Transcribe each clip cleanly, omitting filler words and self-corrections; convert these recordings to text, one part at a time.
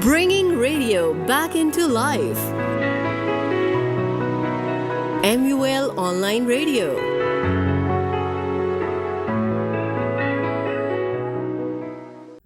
Bringing radio back into life. MUL Online Radio.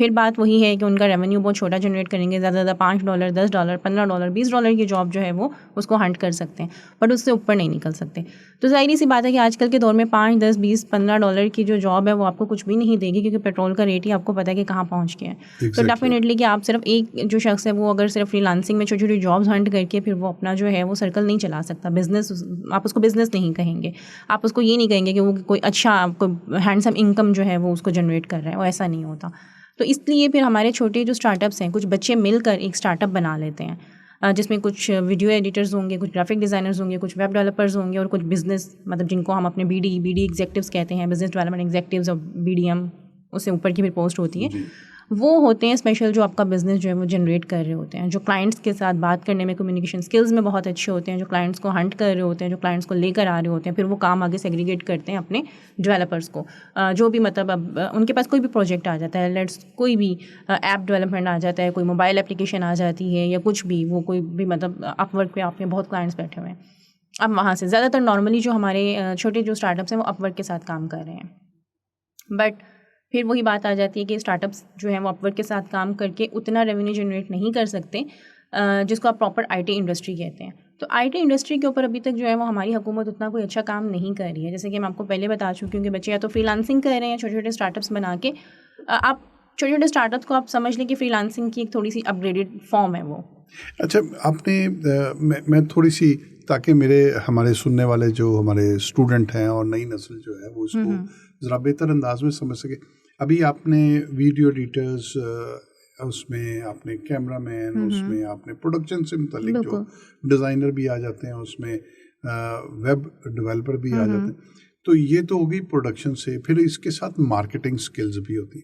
پھر بات وہی ہے کہ ان کا ریونیو بہت چھوٹا جنریٹ کریں گے، زیادہ سے زیادہ $5 $10 $15 $20 کی جاب جو ہے وہ اس کو ہنٹ کر سکتے ہیں، بٹ اس سے اوپر نہیں نکل سکتے. تو ظاہری سی بات ہے کہ آج کل کے دور میں 5 10 20 $15 کی جو جاب ہے وہ آپ کو کچھ بھی نہیں دے گی، کیونکہ پیٹرول کا ریٹ ہی آپ کو پتہ ہے کہ کہاں پہنچ گیا ہے. تو ڈیفینیٹلی کہ آپ صرف ایک جو شخص ہے وہ اگر صرف فری لانسنگ میں چھوٹی چھوٹی جابس ہنٹ کر کے پھر وہ اپنا جو ہے وہ سرکل نہیں چلا سکتا. بزنس آپ اس کو بزنس نہیں کہیں گے، آپ اس کو یہ نہیں کہیں گے کہ وہ کوئی اچھا کوئی ہینڈسم انکم جو ہے وہ اس کو جنریٹ کر رہا ہے، وہ ایسا نہیں ہوتا. تو اس لیے پھر ہمارے چھوٹے جو اسٹارٹ اپس ہیں، کچھ بچے مل کر ایک اسٹارٹ اپ بنا لیتے ہیں، جس میں کچھ ویڈیو ایڈیٹرز ہوں گے، کچھ گرافک ڈیزائنرز ہوں گے، کچھ ویب ڈیولپرز ہوں گے، اور کچھ بزنس مطلب جن کو ہم اپنے بی ڈی ایگزیکٹیوز کہتے ہیں، بزنس ڈیولپمنٹ ایگزیکٹیوز اور BDM اس سے اوپر کی بھی پوسٹ ہوتی ہے. وہ ہوتے ہیں اسپیشل جو آپ کا بزنس جو ہے وہ جنریٹ کر رہے ہوتے ہیں، جو کلائنٹس کے ساتھ بات کرنے میں کمیونیکیشن اسکلز میں بہت اچھے ہوتے ہیں، جو کلائنٹس کو ہنٹ کر رہے ہوتے ہیں، جو کلائنٹس کو لے کر آ رہے ہوتے ہیں. پھر وہ کام آگے سیگریگیٹ کرتے ہیں اپنے ڈیولپرس کو، جو بھی مطلب اب ان کے پاس کوئی بھی پروجیکٹ آ جاتا ہے، کوئی بھی ایپ ڈیولپمنٹ آ جاتا ہے، کوئی موبائل اپلیکیشن آ جاتی ہے یا کچھ بھی، وہ کوئی بھی مطلب اپ ورک پہ آپ کے بہت کلائنٹس بیٹھے ہوئے ہیں. اب وہاں سے زیادہ تر نارملی جو ہمارے چھوٹے جو اسٹارٹ اپس ہیں وہ اپ ورک کے ساتھ کام کر رہے ہیں. بٹ پھر وہی بات آ جاتی ہے کہ اسٹارٹ اپس جو ہیں وہ اپ ورک کے ساتھ کام کر کے اتنا ریونیو جنریٹ نہیں کر سکتے جس کو آپ پراپر IT انڈسٹری کہتے ہیں. تو IT انڈسٹری کے اوپر ابھی تک جو ہے وہ ہماری حکومت اتنا کوئی اچھا کام نہیں کر رہی ہے. جیسے کہ میں آپ کو پہلے بتا چکی ہوں کہ بچے یا تو فری لانسنگ کر رہے ہیں، چھوٹے چھوٹے اسٹارٹ اپس بنا کے. آپ چھوٹے چھوٹے اسٹارٹ اپس کو آپ سمجھ لیں کہ فری لانسنگ کی ایک تھوڑی سی اپ گریڈیڈ فارم ہے وہ. اچھا، آپ نے میں تھوڑی سی، تاکہ ہمارے سننے والے جو ہمارے اسٹوڈنٹ ہیں اور نئی نسل جو ہے وہ اس کو ذرا بہتر انداز میں سمجھ سکے. ابھی آپ نے ویڈیو ایڈیٹرز، اس میں آپ نے کیمرہ مین، اس میں آپ نے پروڈکشن سے متعلق جو ڈیزائنر بھی آ جاتے ہیں، اس میں ویب ڈیولپر بھی آ جاتے ہیں. تو یہ تو ہوگی پروڈکشن سے، پھر اس کے ساتھ مارکیٹنگ سکلز بھی ہوتی.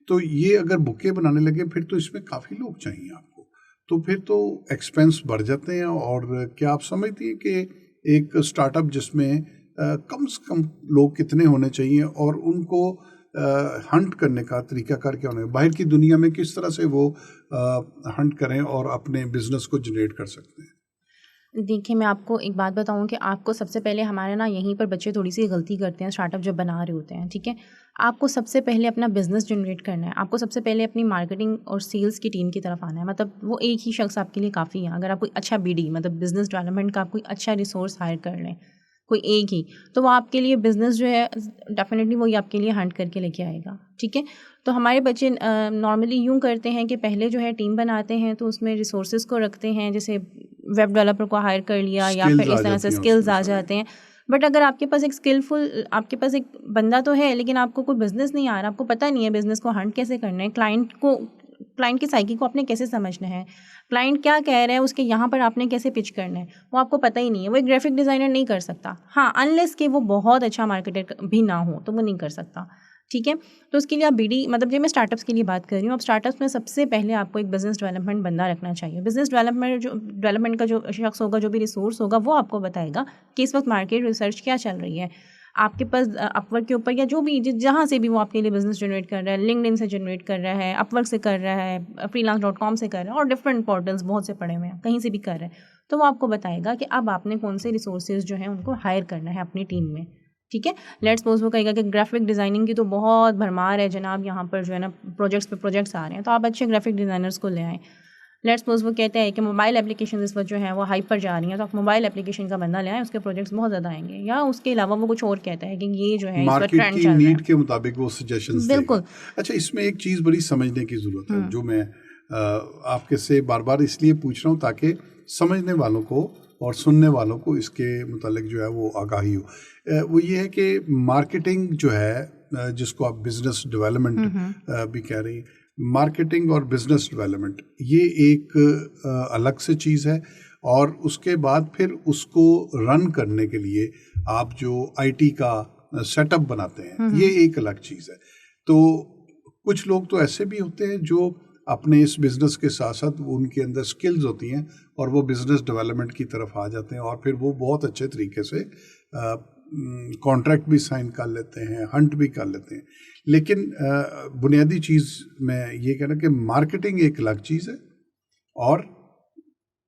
تو یہ اگر بکے بنانے لگے پھر تو اس میں کافی لوگ چاہیے آپ کو، تو پھر تو ایکسپینس بڑھ جاتے ہیں. اور کیا آپ سمجھتی ہیں کہ ایک اسٹارٹ اپ جس میں کم سے کم لوگ کتنے ہونے چاہیے، اور ان کو ہنٹ کرنے کا طریقہ کار کیا ہونا ہے؟ باہر کی دنیا میں کس طرح سے وہ ہنٹ کریں اور اپنے بزنس کو جنریٹ کر سکتے ہیں؟ دیکھیں، میں آپ کو ایک بات بتاؤں کہ آپ کو سب سے پہلے ہمارے نا یہیں پر بچے تھوڑی سی غلطی کرتے ہیں اسٹارٹ اپ جب بنا رہے ہوتے ہیں. ٹھیک ہے، آپ کو سب سے پہلے اپنا بزنس جنریٹ کرنا ہے. آپ کو سب سے پہلے اپنی مارکیٹنگ اور سیلس کی ٹیم کی طرف آنا ہے. مطلب وہ ایک ہی شخص آپ کے لیے کافی ہے. اگر آپ کوئی اچھا BD مطلب بزنس ڈیولپمنٹ کا کوئی اچھا ریسورس ہائر کر لیں، کوئی ایک ہی، تو وہ آپ کے لیے بزنس جو ہے ڈیفینیٹلی وہی آپ کے لیے ہنٹ کر کے لے کے آئے گا. ٹھیک ہے، تو ہمارے بچے نارملی یوں کرتے ہیں کہ پہلے جو ہے ٹیم بناتے ہیں تو اس میں ریسورسز کو رکھتے ہیں، جیسے ویب ڈیولپر کو ہائر کر لیا یا پھر اس طرح سے اسکلز آ جاتے ہیں. بٹ اگر آپ کے پاس ایک اسکلفل، آپ کے پاس ایک بندہ تو ہے لیکن آپ کو کوئی بزنس نہیں آ رہا، آپ کو پتہ نہیں ہے بزنس کو ہنٹ کیسے کرنا ہے، کلائنٹ کی سائیکی کو آپ نے کیسے سمجھنا ہے، کلائنٹ کیا کہہ رہا ہے اس کے یہاں پر آپ نے کیسے پچ کرنا ہے، وہ آپ کو پتہ ہی نہیں ہے. وہ ایک گرافک ڈیزائنر نہیں کر سکتا، ہاں انلیس کہ وہ بہت اچھا مارکیٹر بھی نہ ہو تو وہ نہیں کر سکتا. ٹھیک ہے، تو اس کے لیے آپ BD مطلب جب میں اسٹارٹ اپس کے لیے بات کر رہی ہوں، اب اسٹارٹ اپس میں سب سے پہلے آپ کو ایک بزنس ڈیولپمنٹ بندہ رکھنا چاہیے. بزنس ڈیولپمنٹ کا جو شخص ہوگا، جو بھی ریسورس ہوگا، وہ آپ کو بتائے گا کہ اس وقت مارکیٹ ریسرچ کیا چل رہی ہے. آپ کے پاس اپ ورک کے اوپر یا جو بھی جہاں سے بھی وہ آپ کے لیے بزنس جنریٹ کر رہا ہے، لنکڈ ان سے جنریٹ کر رہا ہے، اپ ورک سے کر رہا ہے، freelance.com سے کر رہا ہے، اور ڈفرینٹ پورٹلس بہت سے پڑے ہوئے ہیں، کہیں سے بھی کر رہے ہیں. تو وہ آپ کو بتائے گا کہ اب آپ نے کون سے ریسورسز جو ہیں ان کو ہائر کرنا ہے اپنی ٹیم میں. ٹھیک ہے، لیٹس سپوز وہ کہے گا کہ گرافک ڈیزائننگ کی تو بہت بھرمار ہے جناب، یہاں پر جو ہے نا پروجیکٹس پہ پروجیکٹس آ رہے ہیں، تو آپ اچھے گرافک ڈیزائنرس کو لے آئیں. لیٹس سپوز وہ کہتے ہیں کہ موبائل اپلیکیشن اس وقت جو ہیں وہ ہائپ پر جا رہی ہیں، تو آپ موبائل اپلیکیشن کا بندہ لے آئیں، اس کے پروجیکٹس بہت زیادہ آئیں گے. یا اس کے علاوہ وہ کچھ اور کہتا ہے کہ یہ جو ہے مارکیٹ کی نیڈ کے مطابق وہ سجیشنز دے گا. بالکل. اچھا، اس میں ایک چیز بڑی سمجھنے کی ضرورت ہے جو میں آپ کے سے بار بار اس لیے پوچھ رہا ہوں تاکہ سمجھنے والوں کو اور سننے والوں کو اس کے متعلق جو ہے وہ آگاہی ہو. وہ یہ ہے کہ مارکیٹنگ جو ہے، جس کو آپ بزنس ڈیولپمنٹ بھی کہہ رہی ہیں، مارکیٹنگ اور بزنس ڈیولپمنٹ یہ ایک الگ سے چیز ہے. اور اس کے بعد پھر اس کو رن کرنے کے لیے آپ جو IT کا سیٹ اپ بناتے ہیں، یہ ایک الگ چیز ہے. تو کچھ لوگ تو ایسے بھی ہوتے ہیں جو اپنے اس بزنس کے ساتھ ساتھ ان کے اندر سکلز ہوتی ہیں اور وہ بزنس ڈیولپمنٹ کی طرف آ جاتے ہیں، اور پھر وہ بہت اچھے طریقے سے کانٹریکٹ بھی سائن کر لیتے ہیں، ہنٹ بھی کر لیتے ہیں. لیکن بنیادی چیز میں یہ کہنا کہ مارکیٹنگ ایک الگ چیز ہے اور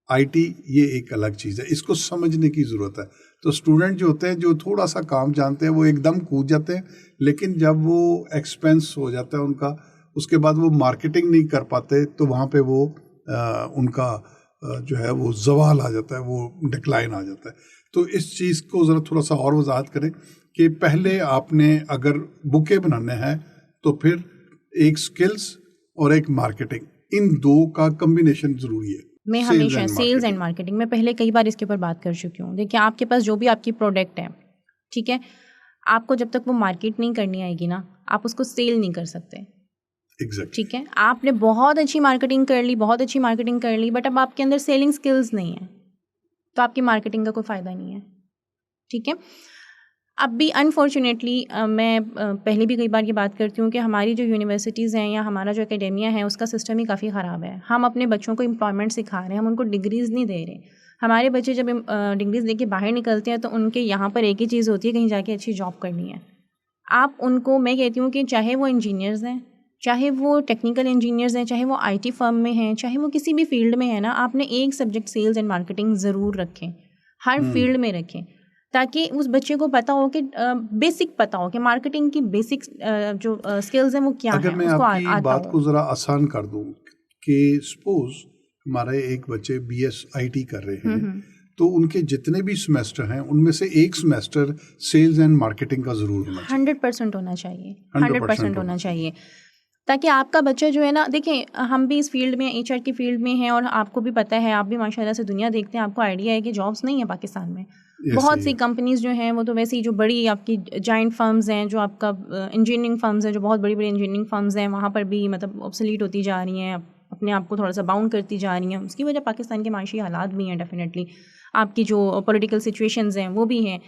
IT یہ ایک الگ چیز ہے. اس کو سمجھنے کی ضرورت ہے. تو اسٹوڈنٹ جو ہوتے ہیں، جو تھوڑا سا کام جانتے ہیں، وہ ایک دم کود جاتے ہیں، لیکن جب وہ ایکسپینس ہو جاتا ہے ان کا، اس کے بعد وہ مارکیٹنگ نہیں کر پاتے تو وہاں پہ وہ ان کا جو ہے وہ زوال آ جاتا ہے, وہ ڈکلائن آ جاتا ہے. تو اس چیز کو ذرا تھوڑا سا اور وضاحت کریں کہ پہلے آپ نے اگر بکے بنانے ہیں تو پھر ایک سکلز اور ایک مارکیٹنگ, ان دو کا کمبینیشن ضروری ہے. میں ہمیشہ سیلز اینڈ مارکیٹنگ میں پہلے کئی بار اس کے اوپر بات کر چکی ہوں. دیکھیں آپ کے پاس جو بھی آپ کی پروڈکٹ ہے, ٹھیک ہے, آپ کو جب تک وہ مارکیٹ نہیں کرنی آئے گی نا, آپ اس کو سیل نہیں کر سکتے. ٹھیک ہے, آپ نے بہت اچھی مارکیٹنگ کر لی بٹ اب آپ کے اندر سیلنگ اسکلز نہیں ہیں تو آپ کی مارکیٹنگ کا کوئی فائدہ نہیں ہے. ٹھیک ہے, اب بھی انفارچونیٹلی میں پہلے بھی کئی بار یہ بات کرتی ہوں کہ ہماری جو یونیورسٹیز ہیں یا ہمارا جو اکیڈیمیا ہے اس کا سسٹم ہی کافی خراب ہے. ہم اپنے بچوں کو امپلائمنٹ سکھا رہے ہیں, ہم ان کو ڈگریز نہیں دے رہے. ہمارے بچے جب ڈگریز لے کے باہر نکلتے ہیں تو ان کے یہاں پر ایک ہی چیز ہوتی ہے, کہیں جا کے اچھی جاب کرنی ہے. آپ ان کو, میں کہتی ہوں کہ چاہے وہ انجینئرز ہیں, چاہے وہ ٹیکنیکل انجینئرز ہیں, چاہے وہ آئی ٹی فرم میں ہیں, چاہے وہ کسی بھی فیلڈ میں ہے نا, آپ نے ایک سبجیکٹ سیلز اینڈ مارکیٹنگ ضرور رکھیں, ہر فیلڈ میں رکھیں, تاکہ اس بچے کو پتہ ہو کہ بیسک پتہ ہو کہ مارکیٹنگ کی بیسک جو اسکلز ہیں وہ کیا ہیں. اگر میں آپ کی بات کو ذرا آسان کر دوں کہ سپوز ہمارے ایک بچے بی ایس آئی ٹی کر رہے ہیں تو ان کے جتنے بھی سیمیسٹر ہیں ان میں سے ایک سیمیسٹر سیلز اینڈ مارکیٹنگ کا ضرور ہونا چاہیے. 100% ہونا چاہیے, 100% ہونا چاہیے, تاکہ آپ کا بچہ جو ہے نا, دیکھیں ہم بھی اس فیلڈ میں, ایچ آر کی فیلڈ میں ہیں, اور آپ کو بھی پتہ ہے, آپ بھی ماشاء اللہ سے دنیا دیکھتے ہیں, آپ کو آئیڈیا ہے کہ جابس نہیں ہیں پاکستان میں. بہت سی کمپنیز جو ہیں وہ تو ویسے ہی جو بڑی آپ کی جائنٹ فرمز ہیں, جو آپ کا انجینئرنگ فرمز ہیں, جو بہت بڑی بڑی انجینئرنگ فرمز ہیں, وہاں پر بھی مطلب آبسلیٹ ہوتی جا رہی ہیں, اپنے آپ کو تھوڑا سا باؤنڈ کرتی جا رہی ہیں. اس کی وجہ پاکستان کے معاشی حالات بھی ہیں, ڈیفینیٹلی آپ کی جو پولیٹیکل سچویشنز ہیں وہ بھی ہیں.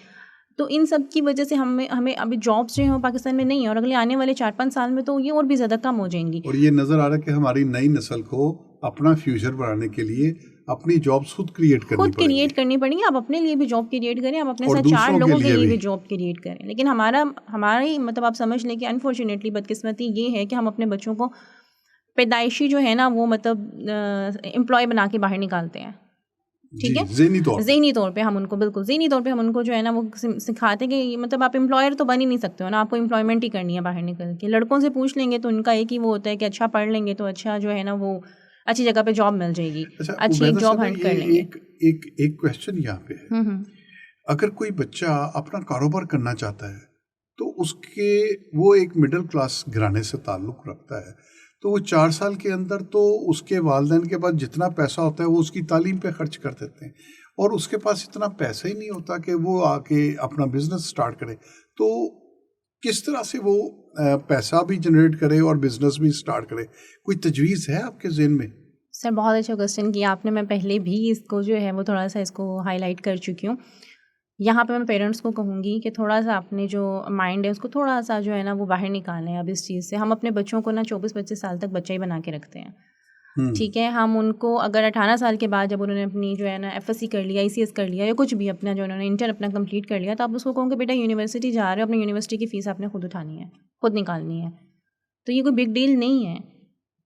تو ان سب کی وجہ سے ہمیں ابھی جابس جو ہیں وہ پاکستان میں نہیں ہیں, اور اگلے آنے والے 4-5 سال میں تو یہ اور بھی زیادہ کم ہو جائیں گی. اور یہ نظر آ رہا ہے کہ ہماری نئی نسل کو اپنا فیوچر بنانے کے لیے اپنی جابس خود کریٹ کرنی پڑیں گی. آپ اپنے لیے بھی جاب کریٹ کریں, آپ اپنے ساتھ 4 لوگوں کے لیے بھی جاب کریٹ کریں. لیکن ہماری مطلب آپ سمجھ لیں کہ انفارچونیٹلی بدقسمتی یہ ہے کہ ہم اپنے بچوں کو پیدائشی جو ہے نا وہ مطلب امپلائی بنا کے باہر نکالتے ہیں. ٹھیک ہے, ذہنی طور پہ ہم ان کو, بالکل ذہنی طور پہ ہم ان کو جو ہے نا وہ سکھاتے ہیں کہ مطلب آپ امپلائر تو بن ہی نہیں سکتے ہو نا, آپ کو امپلائمنٹ ہی کرنی ہے باہر نکل کے. لڑکوں سے پوچھ لیں گے تو ان کا ایک ہی وہ ہوتا ہے کہ اچھا پڑھ لیں گے تو اچھا جو ہے نا وہ اچھی جگہ پہ جاب مل جائے گی, اچھی ایک جاب ہنٹ کر لیں گے. ایک کویسچن یہاں پہ ہے, اگر کوئی بچہ اپنا کاروبار کرنا چاہتا ہے تو اس کے وہ ایک مڈل کلاس گھرانے سے تعلق رکھتا ہے, تو وہ 4 سال کے اندر تو اس کے والدین کے پاس جتنا پیسہ ہوتا ہے وہ اس کی تعلیم پہ خرچ کر دیتے ہیں, اور اس کے پاس اتنا پیسہ ہی نہیں ہوتا کہ وہ آ کے اپنا بزنس سٹارٹ کرے. تو کس طرح سے وہ پیسہ بھی جنریٹ کرے اور بزنس بھی سٹارٹ کرے؟ کوئی تجویز ہے آپ کے ذہن میں؟ سر بہت اچھا کوسچن کیا آپ نے. میں پہلے بھی اس کو جو ہے وہ تھوڑا سا اس کو ہائی لائٹ کر چکی ہوں. یہاں پہ میں پیرنٹس کو کہوں گی کہ تھوڑا سا اپنے جو مائنڈ ہے اس کو تھوڑا سا جو ہے نا وہ باہر نکالیں اب اس چیز سے. ہم اپنے بچوں کو نا 24-25 سال تک بچہ ہی بنا کے رکھتے ہیں. ٹھیک ہے, ہم ان کو اگر 18 سال کے بعد جب انہوں نے اپنی جو ہے نا ایف ایس سی کر لیا, آئی سی ایس کر لیا, یا کچھ بھی اپنا جو انہوں نے انٹر اپنا کمپلیٹ کر لیا, تو آپ اس کو کہوں کہ بیٹا یونیورسٹی جا رہے ہو, اپنی یونیورسٹی کی فیس آپ نے خود اٹھانی ہے, خود نکالنی ہے. تو یہ کوئی بگ ڈیل نہیں ہے.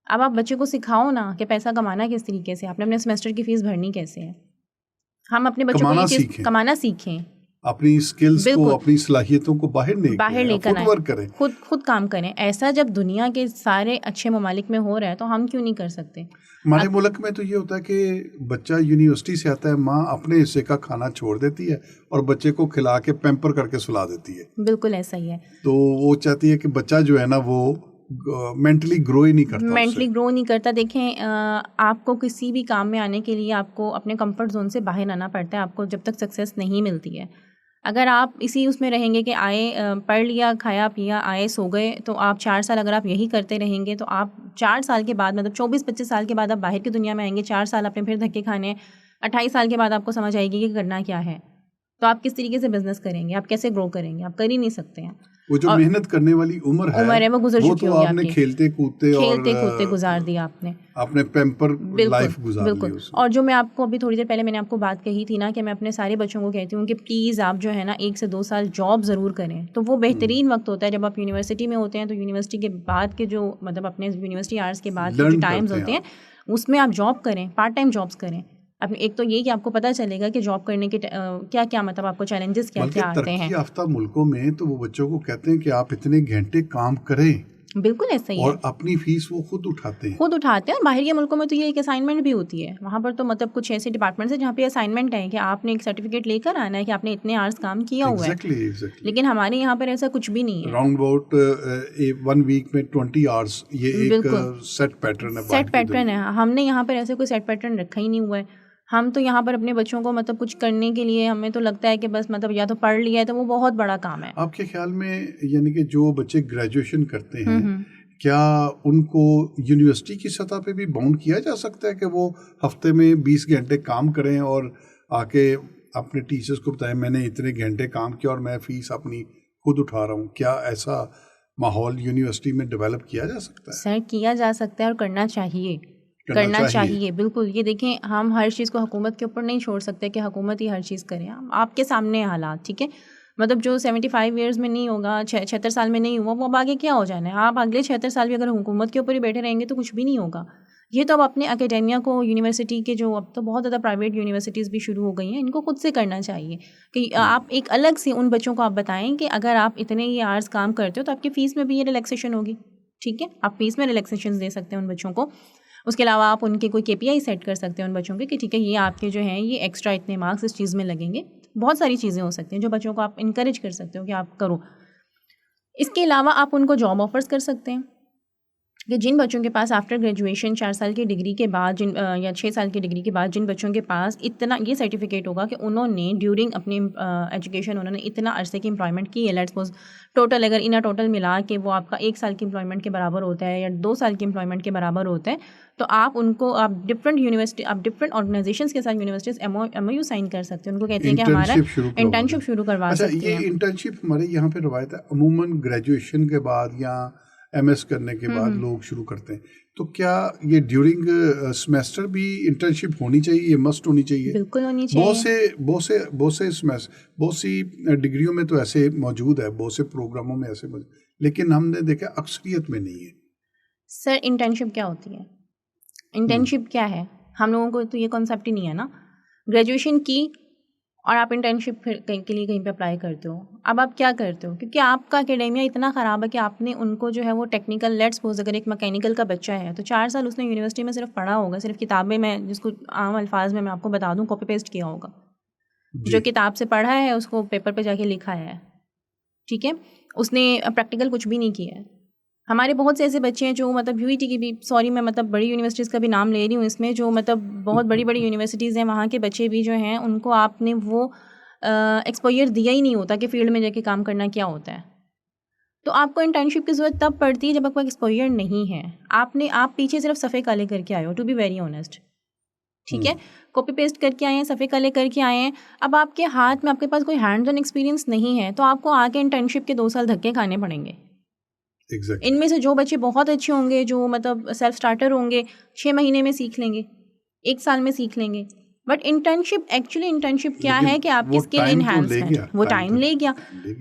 اب آپ بچے کو سکھاؤ نا کہ پیسہ کمانا کس طریقے سے, آپ نے اپنے سیمسٹر کی فیس بھرنی کیسے ہے. ہم اپنے بچوں کو یہ چیز کمانا سیکھیں, اپنی اسکلز کو, اپنی صلاحیتوں کو باہر لے کر ورک کریں, خود کام کریں. ایسا جب دنیا کے سارے اچھے ممالک میں ہو رہا ہے تو ہم کیوں نہیں کر سکتے؟ ہمارے ملک میں تو یہ ہوتا ہے کہ بچہ یونیورسٹی سے آتا ہے, ماں اپنے حصے کا کھانا چھوڑ دیتی ہے اور بچے کو کھلا کے پیمپر کر کے سلا دیتی ہے. بالکل ایسا ہی ہے. تو وہ چاہتی ہے کہ بچہ جو ہے نا وہ مینٹلی گرو ہی نہیں کرتا. دیکھیں آپ کو کسی بھی کام میں آنے کے لیے آپ کو اپنے کمفرٹ زون سے باہر آنا پڑتا ہے, آپ کو جب تک سکسیس نہیں ملتی ہے. اگر آپ اسی اس میں رہیں گے کہ آئے پڑھ لیا, کھایا پیا, آئے سو گئے, تو آپ 4 سال اگر آپ یہی کرتے رہیں گے تو آپ 4 سال کے بعد مطلب 24-25 سال کے بعد آپ باہر کی دنیا میں آئیں گے, 4 سال آپ نے پھر دھکے کھانے, 28 سال کے بعد آپ کو سمجھ آئے گی کہ کرنا کیا ہے. تو آپ کس طریقے سے بزنس کریں گے, آپ کیسے گرو کریں گے, آپ کر ہی نہیں سکتے ہیں. وہ جو محنت کرنے والی عمر ہے وہ گزر چکی ہوگی, آپ نے کھیلتے کودتے گزار دیا آپ نے پیمپر لائف گزار لی. اور جو میں آپ کو ابھی تھوڑی دیر پہلے میں نے آپ کو بات کہی تھی نا کہ میں اپنے سارے بچوں کو کہتی ہوں کہ پلیز آپ جو ہے نا 1 سے 2 سال جاب ضرور کریں. تو وہ بہترین وقت ہوتا ہے جب آپ یونیورسٹی میں ہوتے ہیں, تو یونیورسٹی کے بعد کے جو مطلب اپنے یونیورسٹی آورس کے بعد جو ٹائمز ہوتے ہیں اس میں آپ جاب کریں, پارٹ ٹائم جابس کریں. اب ایک تو یہ کہ آپ کو پتہ چلے گا کہ جاب کرنے کے کیا کیا مطلب آپ کو چیلنجز کیا کیا آتے ہیں. ترقی یافتہ ملکوں میں تو وہ بچوں کو کہتے ہیں کہ آپ اتنے گھنٹے کام کریں, بالکل ایسا ہی ہے, اور اپنی فیس وہ خود اٹھاتے ہیں. اور باہر کے ملکوں میں تو یہ ایک اسائنمنٹ بھی ہوتی ہے, وہاں پر تو مطلب کچھ ایسے ڈپارٹمنٹس ہیں جہاں پہ اسائنمنٹ ہے کہ آپ نے ایک سرٹیفکیٹ لے کر آنا ہے کہ آپ نے اتنے آورس کام کیا ہوا ہے. Exactly. لیکن ہمارے یہاں پر ایسا کچھ بھی نہیں ہے. راؤنڈ اباؤٹ 1 ویک میں 20 آورس, یہ ایک سیٹ پیٹرن ہے. ہم نے یہاں پر ایسے کوئی سیٹ پیٹرن رکھا ہی نہیں ہوا ہے. ہم تو یہاں پر اپنے بچوں کو مطلب کچھ کرنے کے لیے ہمیں تو لگتا ہے کہ بس مطلب یا تو پڑھ لیا ہے تو وہ بہت بڑا کام ہے. آپ کے خیال میں یعنی کہ جو بچے گریجویشن کرتے ہیں کیا ان کو یونیورسٹی کی سطح پہ بھی باؤنڈ کیا جا سکتا ہے کہ وہ ہفتے میں 20 گھنٹے کام کریں اور آ کے اپنے ٹیچرس کو بتائیں میں نے اتنے گھنٹے کام کیا اور میں فیس اپنی خود اٹھا رہا ہوں؟ کیا ایسا ماحول یونیورسٹی میں ڈیولپ کیا جا سکتا ہے؟ سر کیا جا سکتا ہے اور کرنا چاہیے بالکل. یہ دیکھیں ہم ہر چیز کو حکومت کے اوپر نہیں چھوڑ سکتے کہ حکومت ہی ہر چیز کرے. آپ کے سامنے حالات, ٹھیک ہے, مطلب جو 75 ایئرز میں نہیں ہوگا, 76 سال میں نہیں ہوا, وہ اب آگے کیا ہو جانا ہے. آپ اگلے 76 سال بھی اگر حکومت کے اوپر ہی بیٹھے رہیں گے تو کچھ بھی نہیں ہوگا. یہ تو اب اپنے اکیڈیمیا کو, یونیورسٹی کے جو اب تو بہت زیادہ پرائیویٹ یونیورسٹیز بھی شروع ہو گئی ہیں, ان کو خود سے کرنا چاہیے کہ آپ ایک الگ سے ان بچوں کو آپ بتائیں کہ اگر آپ اتنے یہ آورس کام کرتے ہو تو آپ کی فیس میں بھی یہ ریلیکسیشن ہوگی. ٹھیک ہے, آپ فیس میں ریلیکسیشن دے سکتے ہیں ان بچوں کو. اس کے علاوہ آپ ان کے کوئی KPI سیٹ کر سکتے ہیں ان بچوں کے کہ ٹھیک ہے یہ آپ کے جو ہیں یہ ایکسٹرا اتنے مارکس اس چیز میں لگیں گے. بہت ساری چیزیں ہو سکتی ہیں جو بچوں کو آپ انکریج کر سکتے ہو کہ آپ کرو. اس کے علاوہ آپ ان کو جاب آفرز کر سکتے ہیں کہ جن بچوں کے پاس آفٹر گریجویشن 4 سال کی ڈگری کے بعد یا 6 سال کی ڈگری کے بعد جن بچوں کے پاس اتنا یہ سرٹیفکیٹ ہوگا کہ انہوں نے ڈیورنگ اپنی ایجوکیشن انہوں نے اتنا عرصے کی امپلائمنٹ کی ہے, لیٹس سپوز ٹوٹل اگر انہیں ٹوٹل ملا کہ وہ آپ کا 1 سال کی امپلائمنٹ کے برابر ہوتا ہے یا 2 سال کی امپلائمنٹ کے برابر ہوتا ہے, تو آپ ان کو آپ ڈفرینٹ آرگنائزیشنس کے ساتھ یونیورسٹیز MOU سائن کر سکتے ہیں. ان کو کہتے ہیں کہ ہمارا انٹرنشپ شروع کروا سکتے ہیں. یہ انٹرنشپ ہمارے یہاں پہ روایت ہے عموماً گریجویشن کے بعد یا MS کرنے کے بعد لوگ شروع کرتے ہیں. تو کیا یہ ڈیورنگ سیمیسٹر بھی انٹرنشپ ہونی چاہیے, یہ مسٹ ہونی چاہیے؟ بالکل ہونی چاہیے. بہت سی ڈگریوں میں تو ایسے موجود ہے, بہت سے پروگراموں میں ایسے موجود, لیکن ہم نے دیکھا اکثریت میں نہیں ہے. سر انٹرنشپ کیا ہوتی ہے, انٹرنشپ کیا ہے, ہم لوگوں کو تو یہ کانسیپٹ ہی نہیں ہے نا. گریجویشن کی اور آپ انٹرنشپ کے لیے کہیں پہ اپلائی کرتے ہو. اب آپ کیا کرتے ہو, کیونکہ آپ کا اکیڈیمیا اتنا خراب ہے کہ آپ نے ان کو جو ہے وہ ٹیکنیکل, لیٹس سپوز اگر ایک میکینیکل کا بچہ ہے تو 4 سال اس نے یونیورسٹی میں صرف پڑھا ہوگا, صرف کتابیں, میں جس کو عام الفاظ میں آپ کو بتا دوں کاپی پیسٹ کیا ہوگا. جو کتاب سے پڑھا ہے اس کو پیپر پہ جا کے لکھا ہے, ٹھیک ہے, اس نے پریکٹیکل کچھ بھی نہیں کیا ہے. ہمارے بہت سے ایسے بچے ہیں جو مطلب UET کی بھی, سوری میں مطلب بڑی یونیورسٹیز کا بھی نام لے رہی ہوں اس میں, جو مطلب بہت بڑی یونیورسٹیز ہیں, وہاں کے بچے بھی جو ہیں ان کو آپ نے وہ ایکسپوئر دیا ہی نہیں ہوتا کہ فیلڈ میں جا کے کام کرنا کیا ہوتا ہے. تو آپ کو انٹرنشپ کی ضرورت تب پڑتی ہے جب آپ کو ایکسپوئر نہیں ہے. آپ پیچھے صرف صفحے کالے کر کے آئے ہو, ٹو بی ویری آنیسٹ, ٹھیک ہے, کاپی پیسٹ کر کے آئے ہیں, صفحے کالے کر کے آئے ہیں. اب آپ کے ہاتھ میں آپ کے پاس کوئی ہینڈ آن ایکسپیرینس نہیں ہے, تو آپ کو آ کے انٹرنشپ کے 2 سال دھکے کھانے پڑیں گے. ان میں سے جو بچے بہت اچھے ہوں گے, جو مطلب سیلف اسٹارٹر ہوں گے, 6 مہینے میں سیکھ لیں گے, 1 سال میں سیکھ لیں گے. بٹ انٹرنشپ کیا ہے کہ آپ کی اسکل انہینسمنٹ, وہ ٹائم لے گیا.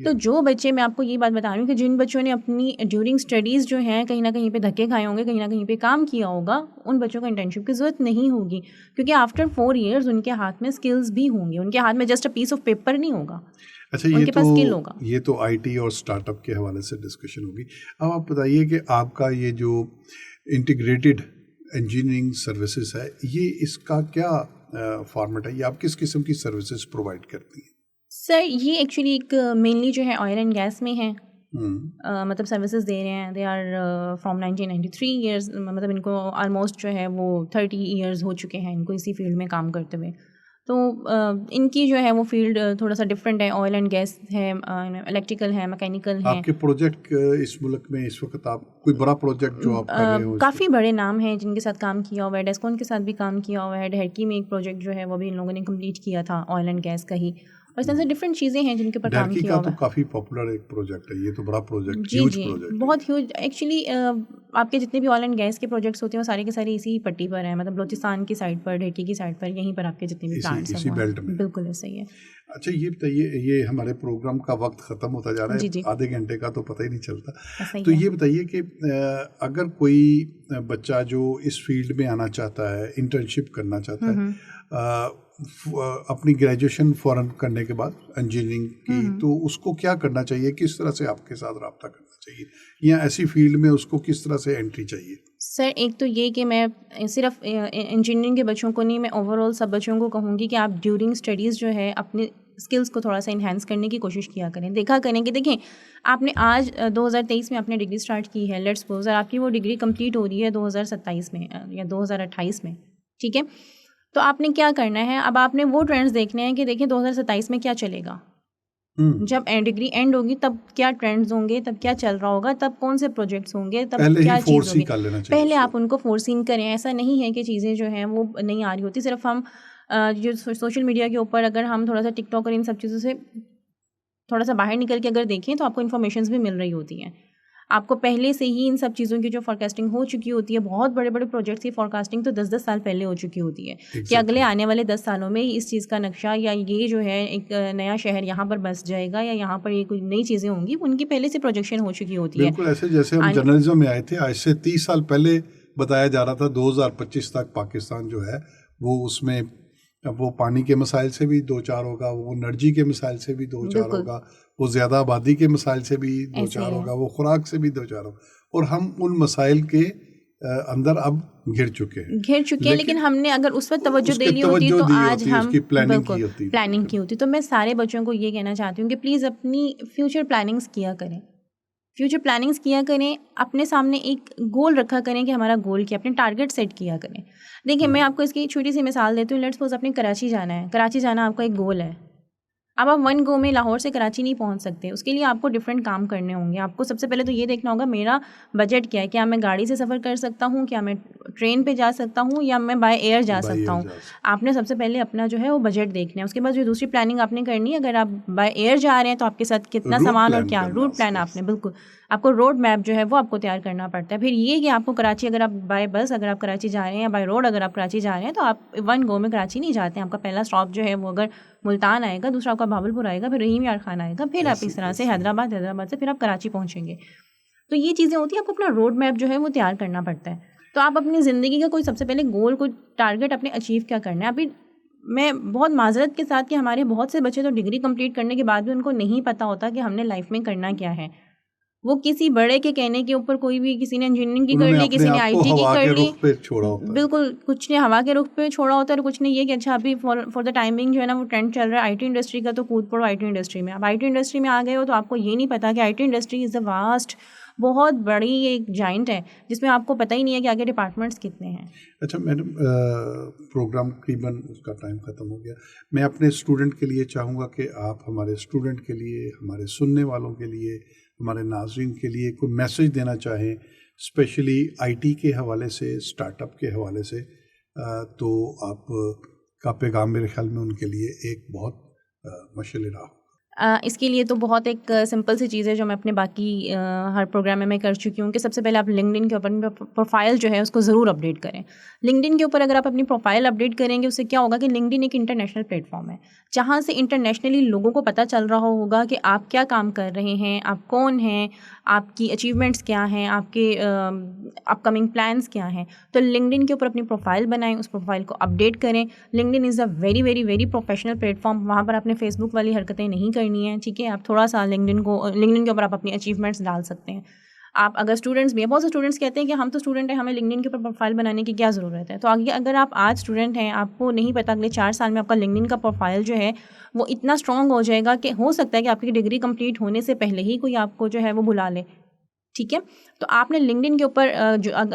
تو جو بچے, میں آپ کو یہ بات بتا رہی ہوں کہ جن بچوں نے اپنی ڈیورنگ اسٹڈیز جو ہیں کہیں نہ کہیں پہ دھکے کھائے ہوں گے, کہیں نہ کہیں پہ کام کیا ہوگا, ان بچوں کو انٹرنشپ کی ضرورت نہیں ہوگی, کیونکہ آفٹر 4 ایئرز ان کے ہاتھ میں اسکلز بھی ہوں گے, ان کے ہاتھ میں just a piece of paper نہیں ہوگا. اچھا, یہ تو IT اور اسٹارٹ اپ کے حوالے سے ڈسکشن ہوگی. اب آپ بتائیے کہ آپ کا یہ جو انٹیگریٹڈ انجینئرنگ سروسز ہے, یہ اس کا کیا فارمیٹ ہے, یہ آپ کس قسم کی سروسز پرووائڈ کرتی ہیں؟ سر یہ ایکچولی ایک مینلی جو ہے آئل اینڈ گیس میں ہیں, مطلب سروسز دے رہے ہیں. دے آر فرام 1993 ایئرز, مطلب ان کو آلموسٹ جو ہے وہ 30 ایئرز ہو چکے ہیں ان کو اسی فیلڈ میں کام کرتے ہوئے. تو ان کی جو ہے وہ فیلڈ تھوڑا سا ڈفرینٹ ہے, آئل اینڈ گیس ہے, الیکٹریکل ہے, میکینیکل ہے. آپ کے پروجیکٹ اس ملک میں اس وقت آپ کوئی بڑا پروجیکٹ جو آپ کر رہے ہو؟ کافی بڑے نام ہیں جن کے ساتھ کام کیا ہوا ہے. ڈیسکون کے ساتھ بھی کام کیا ہوا ہے. ڈھیرکی میں ایک پروجیکٹ جو ہے وہ بھی ان لوگوں نے کمپلیٹ کیا تھا, آئل اینڈ گیس کا ہی. اور اس طرح سے ڈفرینٹ چیزیں ہیں جن کے اوپر کام کیا ہوا ہے. تو کافی پاپولر ایک پروجیکٹ ہے, یہ تو بڑا پروجیکٹ, جی جی بہت ہیوج. ایکچولی آپ کے جتنے بھی آئل اینڈ گیس کے پروجیکٹس ہوتے ہیں وہ سارے کے سارے اسی پٹی پر ہیں, مطلب بلوچستان کی سائڈ پر, ڈھیرکی کی سائڈ پر, یہیں پر آپ کے جتنے بھی پلانٹس ہیں بالکل ایسا ہی ہے. اچھا یہ بتائیے, یہ ہمارے پروگرام کا وقت ختم ہوتا جا رہا ہے, آدھے گھنٹے کا تو پتہ ہی نہیں چلتا. تو یہ بتائیے کہ اگر کوئی بچہ جو اس فیلڈ میں آنا چاہتا ہے, انٹرنشپ کرنا چاہتا ہے اپنی گریجویشن فوراً کرنے کے بعد انجینئرنگ کی, تو اس کو کیا کرنا چاہیے, کس طرح سے آپ کے ساتھ رابطہ کرنا چاہیے؟ چاہیے یا ایسی فیلڈ میں اس کو کس طرح سے انٹری چاہیے؟ سر ایک تو یہ کہ میں صرف انجینئرنگ کے بچوں کو نہیں، میں اوور آل سب بچوں کو کہوں گی کہ آپ ڈیورنگ اسٹڈیز جو ہے اپنے اسکلس کو تھوڑا سا انہینس کرنے کی کوشش کیا کریں. دیکھا کریں کہ دیکھیں آپ نے آج 2023 میں اپنے ڈگری اسٹارٹ کی ہے، لیٹس سپوز، اور آپ کی وہ ڈگری کمپلیٹ ہو رہی ہے 2027 میں یا 2028 میں، ٹھیک ہے. تو آپ نے کیا کرنا ہے، اب آپ نے وہ ٹرینڈز دیکھنے ہیں کہ دیکھیں 2027 میں کیا چلے گا، جب ڈگری اینڈ ہوگی تب کیا ٹرینڈز ہوں گے، تب کیا چل رہا ہوگا، تب کون سے پروجیکٹس ہوں گے، تب کیا چیز ہوگی. پہلے آپ ان کو فورسنگ کریں. ایسا نہیں ہے کہ چیزیں جو ہیں وہ نہیں آ رہی ہوتی، صرف ہم جو سوشل میڈیا کے اوپر اگر ہم تھوڑا سا ٹک ٹاک اور ان سب چیزوں سے تھوڑا سا باہر نکل کے اگر دیکھیں تو آپ کو انفارمیشنز بھی مل رہی ہوتی ہیں. آپ کو پہلے سے ہی ان سب چیزوں کی جو فورکاسٹنگ ہو چکی ہوتی ہے، بہت بڑے بڑے پروجیکٹس کی فورکاسٹنگ تو 10 سال پہلے ہو چکی ہوتی ہے کہ اگلے آنے والے 10 سالوں میں اس چیز کا نقشہ یا یہ جو ہے ایک نیا شہر یہاں پر بس جائے گا یا یہاں پر یہ کوئی نئی چیزیں ہوں گی، ان کی پہلے سے پروجیکشن ہو چکی ہوتی ہے. بالکل ایسے جیسے ہم جرنلزم میں آئے تھے، آج سے 30 سال پہلے بتایا جا رہا تھا 2025 تک پاکستان جو ہے وہ اس میں وہ پانی کے مسائل سے بھی دو چار ہوگا، وہ انرجی کے مسائل سے بھی دو چار ہوگا، وہ زیادہ آبادی کے مسائل سے بھی دو چار ہوگا، وہ خوراک سے بھی دو چار ہوگا، اور ہم ان مسائل کے اندر اب گھر چکے ہیں. لیکن ہم نے اگر اس وقت توجہ دے لی ہوتی تو آج ہم بالکل پلاننگ کی ہوتی. تو میں سارے بچوں کو یہ کہنا چاہتی ہوں کہ پلیز اپنی فیوچر پلاننگز کیا کریں، فیوچر پلاننگز کیا کریں، اپنے سامنے ایک گول رکھا کریں کہ ہمارا گول کیا، اپنے ٹارگیٹ سیٹ کیا کریں. دیکھیں میں آپ کو اس کی چھوٹی سی مثال دیتی ہوں. لیٹس سپوز اپنے کراچی جانا ہے، کراچی جانا آپ کا ایک گول ہے. اب آپ 1 گو میں لاہور سے کراچی نہیں پہنچ سکتے، اس کے لیے آپ کو ڈفرینٹ کام کرنے ہوں گے. آپ کو سب سے پہلے تو یہ دیکھنا ہوگا میرا بجٹ کیا ہے، کیا میں گاڑی سے سفر کر سکتا ہوں، کیا میں ٹرین پہ جا سکتا ہوں یا میں بائی ایئر جا سکتا ہوں. آپ نے سب سے پہلے اپنا جو ہے وہ بجٹ دیکھنا ہے. اس کے بعد جو دوسری پلاننگ آپ نے کرنی ہے، اگر آپ بائی ایئر جا رہے ہیں تو آپ کے ساتھ کتنا سامان اور کیا روٹ پلان آپ نے، بالکل آپ کو روڈ میپ جو ہے وہ آپ کو تیار کرنا پڑتا ہے. پھر یہ کہ آپ کو کراچی اگر آپ بائی بس اگر آپ کراچی جا رہے ہیں یا بائی روڈ اگر آپ کراچی جا رہے ہیں تو آپ 1 گو میں کراچی نہیں جاتے ہیں. آپ کا پہلا اسٹاپ جو ہے وہ اگر ملتان آئے گا، دوسرا آپ کا بھاولپور آئے گا، پھر رحیم یار خان آئے گا، پھر آپ اس طرح سے حیدرآباد سے پھر آپ کراچی پہنچیں گے. تو یہ چیزیں ہوتی ہیں، آپ کو اپنا روڈ میپ جو ہے وہ تیار کرنا پڑتا ہے. تو آپ اپنی زندگی کا کوئی سب سے پہلے گول، کوئی ٹارگیٹ اپنے اچیو کیا کرنا ہے. ابھی میں بہت معذرت کے ساتھ کہ ہمارے بہت سے بچے تو ڈگری کمپلیٹ کرنے کے بعد بھی ان کو نہیں پتہ ہوتا کہ ہم نے لائف میں کرنا کیا ہے. وہ کسی بڑے کے کہنے کے اوپر، کوئی بھی کسی نے انجینئرنگ کی کر لی، کسی نے آئی ٹی کی کر لی، بالکل کچھ نے ہوا کے رخ پہ چھوڑا ہوتا ہے، اور کچھ نے یہ کہ اچھا ابھی فار دا ٹائمنگ جو ہے نا وہ ٹرینڈ چل رہا ہے آئی ٹی انڈسٹری کا، تو کود پڑو آئی ٹی انڈسٹری میں. اب آئی ٹی انڈسٹری میں آ گئے ہو تو آپ کو یہ نہیں پتا کہ I T industry is a vast, بہت بڑی ایک جائنٹ ہے جس میں آپ کو پتہ ہی نہیں ہے کہ آگے ڈپارٹمنٹس کتنے ہیں. اچھا میڈم، پروگرام تقریباً اس کا ٹائم ختم ہو گیا. میں اپنے اسٹوڈنٹ کے لیے چاہوں گا کہ آپ ہمارے اسٹوڈنٹ کے لیے، ہمارے سننے والوں کے لیے، ہمارے ناظرین کے لیے کوئی میسیج دینا چاہیں، اسپیشلی آئی ٹی کے حوالے سے، اسٹارٹ اپ کے حوالے سے، تو آپ کا پیغام میرے خیال میں ان کے لیے ایک بہت مشعل راہ. اس کے لیے تو بہت ایک سمپل سی چیز ہے جو میں اپنے باقی ہر پروگرام میں کر چکی ہوں کہ سب سے پہلے آپ لنکڈن کے اوپر پروفائل جو ہے اس کو ضرور اپڈیٹ کریں. لنکڈن کے اوپر اگر آپ اپنی پروفائل اپڈیٹ کریں گے، اس سے کیا ہوگا کہ لنکڈن ایک انٹرنیشنل پلیٹ فارم ہے جہاں سے انٹرنیشنلی لوگوں کو پتہ چل رہا ہوگا کہ آپ کیا کام کر رہے ہیں، آپ کون ہیں، آپ کی اچیومنٹس کیا ہیں، آپ کے اپ کمنگ پلانس کیا ہیں. تو لنکڈن کے اوپر اپنی پروفائل بنائیں، اس پروفائل کو اپڈیٹ کریں. LinkedIn is a very very very professional plate form. وہاں پر آپ نے فیس بک والی حرکتیں نہیں کرنی ہیں، ٹھیک ہے. آپ تھوڑا سا لنکڈن کے اوپر آپ اپنی اچیومنٹس ڈال سکتے ہیں. آپ اگر اسٹوڈنٹس بھی ہیں، بہت سے اسٹوڈنٹس کہتے ہیں کہ ہم تو اسٹوڈنٹ ہیں، ہمیں لنکڈن کے اوپر پروفائل بنانے کی کیا ضرورت ہے. تو اگر آپ آج اسٹوڈنٹ ہیں، آپ کو نہیں پتا اگلے 4 سال میں آپ کا لنکڈن کا پروفائل جو ہے وہ اتنا اسٹرانگ ہو جائے گا کہ ہو سکتا ہے کہ آپ کی ڈگری کمپلیٹ ہونے سے پہلے ہی کوئی آپ کو جو ہے وہ بلا لے، ٹھیک ہے. تو آپ نے لنکڈن کے اوپر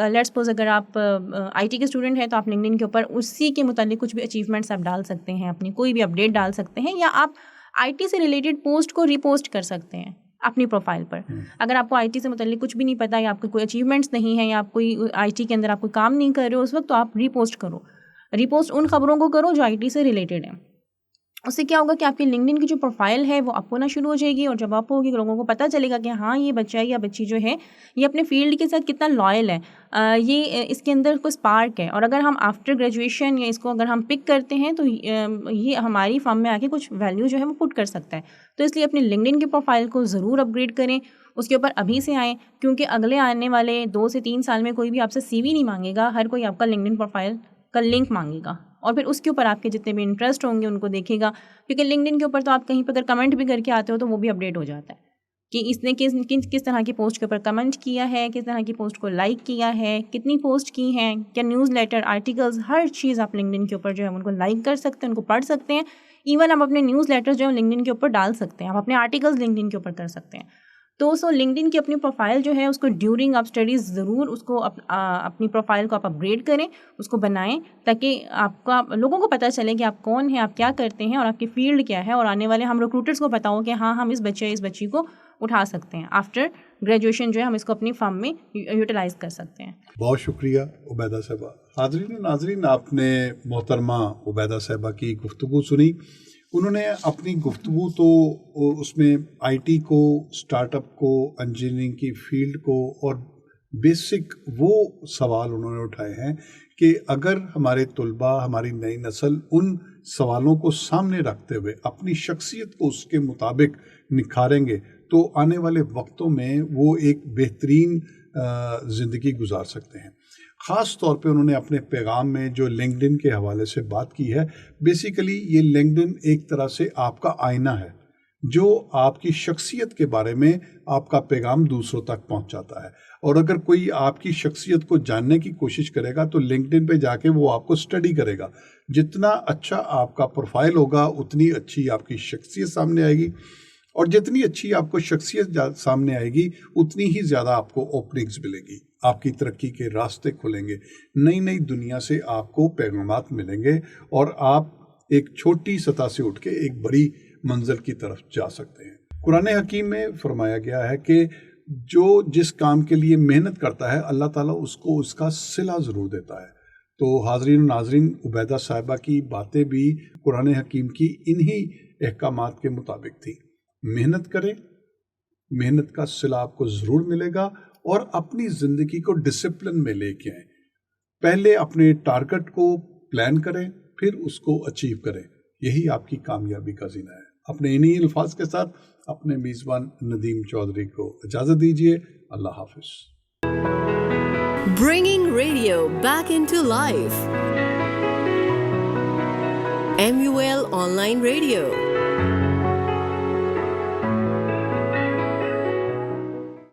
لیٹس سپوز اگر آپ آئی ٹی کے اسٹوڈنٹ ہیں تو آپ لنکڈن کے اوپر اسی کے متعلق کچھ بھی اچیومنٹس آپ ڈال سکتے ہیں، اپنی کوئی بھی اپڈیٹ ڈال سکتے ہیں، یا آپ آئی ٹی سے ریلیٹڈ پوسٹ کو ریپوسٹ کر سکتے ہیں اپنی پروفائل پر. اگر آپ کو آئی ٹی سے متعلق کچھ بھی نہیں پتا یا آپ کے کوئی اچیومنٹس نہیں ہیں یا آپ کوئی آئی ٹی کے اندر آپ کوئی کام نہیں کر رہے ہو اس وقت، تو آپ ریپوسٹ کرو. ریپوسٹ ان خبروں کو کرو جو آئی ٹی سے ریلیٹڈ ہیں. اس سے کیا ہوگا کہ آپ کی لنکڈن کی جو پروفائل ہے وہ اپ ہونا شروع ہو جائے گی، اور جب اپ ہوگی لوگوں کو پتہ چلے گا کہ ہاں یہ بچہ یا بچی جو ہے یہ اپنے فیلڈ کے ساتھ کتنا لائل ہے، یہ اس کے اندر کوئی اسپارک ہے. اور اگر ہم آفٹر گریجویشن یا اس کو اگر ہم پک کرتے ہیں تو یہ ہماری فرم میں آ کے کچھ ویلیو جو ہے وہ پٹ کر سکتا ہے. تو اس لیے اپنے لنکڈن کی پروفائل کو ضرور اپ گریڈ کریں، اس کے اوپر ابھی سے آئیں، کیونکہ اگلے آنے والے 2 سے 3 سال میں کوئی بھی آپ سے سی وی نہیں مانگے گا، ہر کوئی آپ کا لنکڈن پروفائل کا لنک مانگے گا، اور پھر اس کے اوپر آپ کے جتنے بھی انٹرسٹ ہوں گے ان کو دیکھے گا. کیونکہ لنکڈن کے اوپر تو آپ کہیں پہ اگر کمنٹ بھی کر کے آتے ہو تو وہ بھی اپڈیٹ ہو جاتا ہے. کہ اس نے کس طرح کی پوسٹ کے اوپر کمنٹ کیا ہے, کس طرح کی پوسٹ کو لائک کیا ہے, کتنی پوسٹ کی ہیں, کیا نیوز لیٹر, آرٹیکلز, ہر چیز آپ لنکڈن کے اوپر جو ہے ان کو لائک کر سکتے ہیں, ان کو پڑھ سکتے ہیں. ایون آپ اپنے نیوز لیٹر جو ہے لنکڈن کے اوپر ڈال سکتے ہیں, آپ اپنے آرٹیکلز لنکڈن کے اوپر کر سکتے ہیں. تو سو لنکڈن کی اپنی پروفائل جو ہے اس کو ڈیورنگ آپ اسٹڈیز ضرور اس کو اپنی پروفائل کو آپ اپگریڈ کریں, اس کو بنائیں, تاکہ آپ کا لوگوں کو پتہ چلے کہ آپ کون ہیں, آپ کیا کرتے ہیں اور آپ کی فیلڈ کیا ہے, اور آنے والے ہم ریکروٹرس کو پتہ ہو کہ ہاں ہم اس بچی کو اٹھا سکتے ہیں. آفٹر گریجویشن جو ہے ہم اس کو اپنی فرم میں یوٹیلائز کر سکتے ہیں. بہت شکریہ عبیدہ صاحبہ. حاضرین و ناظرین, آپ نے محترمہ عبیدہ صاحبہ کی گفتگو سنی. انہوں نے اپنی گفتگو تو اس میں آئی ٹی کو, اسٹارٹ اپ کو, انجینئرنگ کی فیلڈ کو اور بیسک وہ سوال انہوں نے اٹھائے ہیں کہ اگر ہمارے طلباء, ہماری نئی نسل ان سوالوں کو سامنے رکھتے ہوئے اپنی شخصیت کو اس کے مطابق نکھاریں گے تو آنے والے وقتوں میں وہ ایک بہترین زندگی گزار سکتے ہیں. خاص طور پہ انہوں نے اپنے پیغام میں جو لنکڈن کے حوالے سے بات کی ہے, بیسیکلی یہ لنکڈن ایک طرح سے آپ کا آئینہ ہے جو آپ کی شخصیت کے بارے میں آپ کا پیغام دوسروں تک پہنچاتا ہے. اور اگر کوئی آپ کی شخصیت کو جاننے کی کوشش کرے گا تو لنکڈن پہ جا کے وہ آپ کو اسٹڈی کرے گا. جتنا اچھا آپ کا پروفائل ہوگا اتنی اچھی آپ کی شخصیت سامنے آئے گی, اور جتنی اچھی آپ کو شخصیت سامنے آئے گی اتنی ہی زیادہ آپ کو اوپننگز ملے گی, آپ کی ترقی کے راستے کھلیں گے, نئی دنیا سے آپ کو پیغامات ملیں گے, اور آپ ایک چھوٹی سطح سے اٹھ کے ایک بڑی منزل کی طرف جا سکتے ہیں. قرآن حکیم میں فرمایا گیا ہے کہ جو جس کام کے لیے محنت کرتا ہے اللہ تعالیٰ اس کو اس کا صلہ ضرور دیتا ہے. تو حاضرین و ناظرین, عبیدہ صاحبہ کی باتیں بھی قرآن حکیم کی انہی احکامات کے مطابق تھی. محنت کریں, محنت کا صلہ آپ کو ضرور ملے گا, اور اپنی زندگی کو ڈسپلن میں لے کے آئیں. پہلے اپنے ٹارگٹ کو پلان کریں, پھر اس کو اچیو کریں. یہی آپ کی کامیابی کا زینہ ہے. اپنے انہی الفاظ کے ساتھ اپنے میزبان ندیم چودھری کو اجازت دیجیے. اللہ حافظ. Bringing radio back into life. MUL Online Radio.